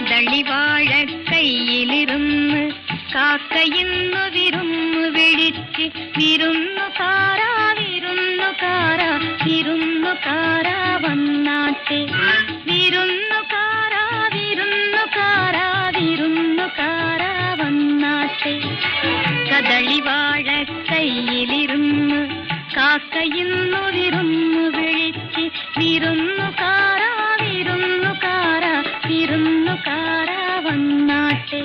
കദളിവാഴ കയ്യിലിരുന്ന് കാക്കയിന്നു വിരുന്നു വിളിച്ച് വിരുന്നുകാരാ വിരുന്നുകാരാ വിരുന്നുകാരാ വന്നാട്ടെ വിരുന്നുകാരാ വിരുന്നുകാരാ വിരുന്നുകാരാ വന്നാട്ടെ കദളിവാഴ കയ്യിലിരുന്ന് കാക്കയിന്നു വിരുന്നു വിളിച്ച് വിരുന്നുകാരാ വിരുന്നുകാരാ വിരുന്നുകാരാ വന്നാട്ടെ